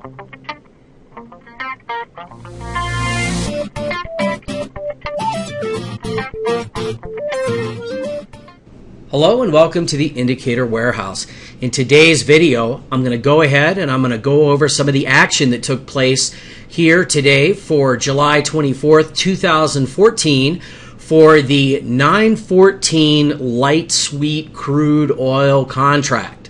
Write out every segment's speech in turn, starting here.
Hello and welcome to the Indicator Warehouse. In today's video, I'm going to go ahead and I'm going to go over some of the action that took place here today for July 24th, 2014 for the 9/14 light sweet crude oil contract.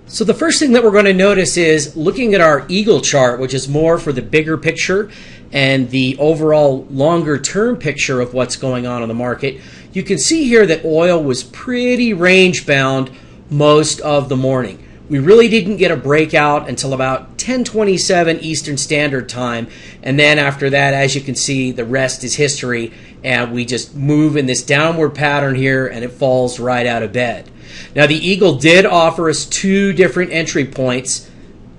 So the first thing that we're going to notice is looking at our Eagle chart, which is more for the bigger picture and the overall longer term picture of what's going on in the market. You can see here that oil was pretty range bound most of the morning. We really didn't get a breakout until about 10:27 Eastern Standard Time, and then after that, as you can see, the rest is history, and we just move in this downward pattern here and it falls right out of bed. Now the Eagle did offer us two different entry points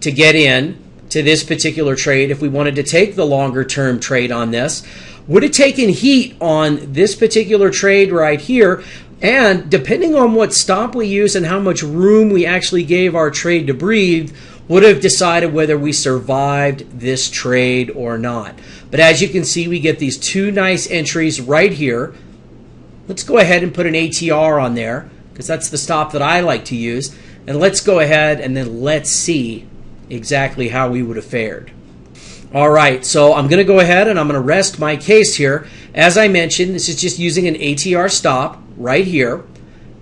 to get in to this particular trade if we wanted to take the longer term trade on this. Would have taken heat on this particular trade right here, and depending on what stop we use and how much room we actually gave our trade to breathe, would have decided whether we survived this trade or not. But as you can see, we get these two nice entries right here. Let's go ahead and put an ATR on there, because that's the stop that I like to use. And let's go ahead and then let's see exactly how we would have fared. All right, so I'm going to go ahead and I'm going to rest my case here. As I mentioned, this is just using an ATR stop right here.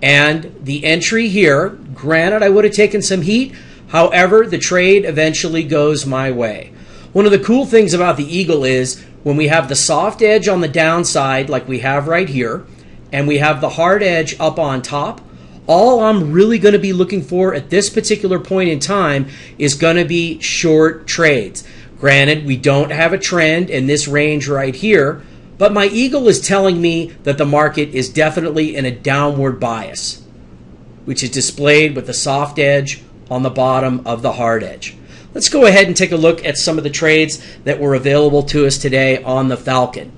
And the entry here, granted I would have taken some heat, however, the trade eventually goes my way. One of the cool things about the Eagle is when we have the soft edge on the downside like we have right here, and we have the hard edge up on top, all I'm really going to be looking for at this particular point in time is going to be short trades. Granted, we don't have a trend in this range right here, but my Eagle is telling me that the market is definitely in a downward bias, which is displayed with the soft edge on the bottom of the hard edge. Let's go ahead and take a look at some of the trades that were available to us today on the Falcon.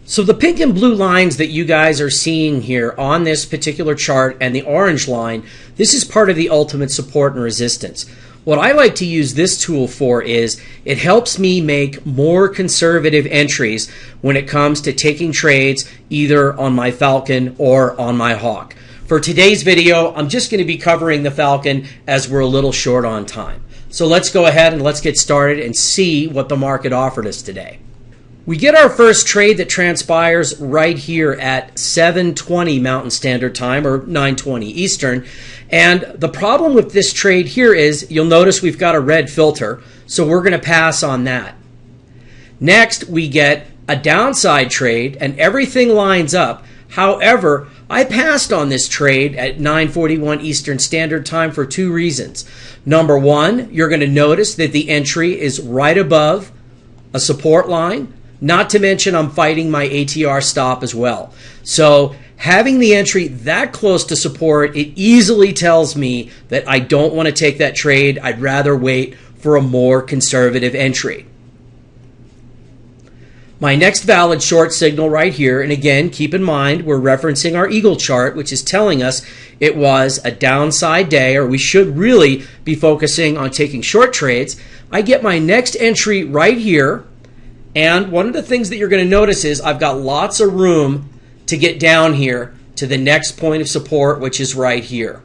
So the pink and blue lines that you guys are seeing here on this particular chart and the orange line, this is part of the ultimate support and resistance. What I like to use this tool for is it helps me make more conservative entries when it comes to taking trades either on my Falcon or on my Hawk. For today's video, I'm just going to be covering the Falcon as we're a little short on time. So let's go ahead and let's get started and see what the market offered us today. We get our first trade that transpires right here at 7:20 Mountain Standard Time or 9:20 Eastern. And the problem with this trade here is you'll notice we've got a red filter, so we're going to pass on that. Next, we get a downside trade and everything lines up. However, I passed on this trade at 9:41 Eastern Standard Time for two reasons. Number one, you're going to notice that the entry is right above a support line. Not to mention I'm fighting my ATR stop as well. So having the entry that close to support, it easily tells me that I don't want to take that trade. I'd rather wait for a more conservative entry. My next valid short signal right here, and again, keep in mind we're referencing our Eagle chart, which is telling us it was a downside day, or we should really be focusing on taking short trades. I get my next entry right here. And one of the things that you're going to notice is I've got lots of room to get down here to the next point of support, which is right here.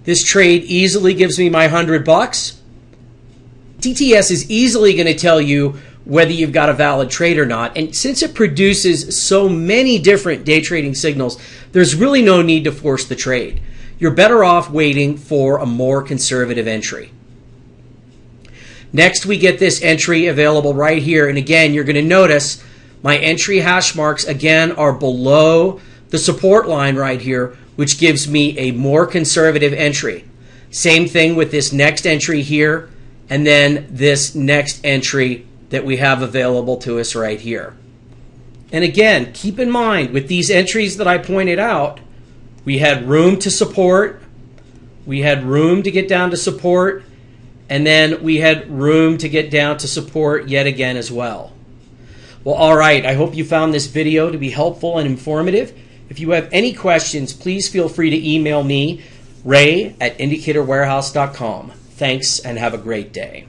This trade easily gives me my $100. TTS is easily going to tell you whether you've got a valid trade or not. And since it produces so many different day trading signals, there's really no need to force the trade. You're better off waiting for a more conservative entry. Next, we get this entry available right here. And again, you're going to notice my entry hash marks, again, are below the support line right here, which gives me a more conservative entry. Same thing with this next entry here, and then this next entry that we have available to us right here. And again, keep in mind, with these entries that I pointed out, we had room to support, we had room to get down to support, and then we had room to get down to support yet again as well. Well, all right, I hope you found this video to be helpful and informative. If you have any questions, please feel free to email me. Ray@indicatorwarehouse.com. Thanks and have a great day.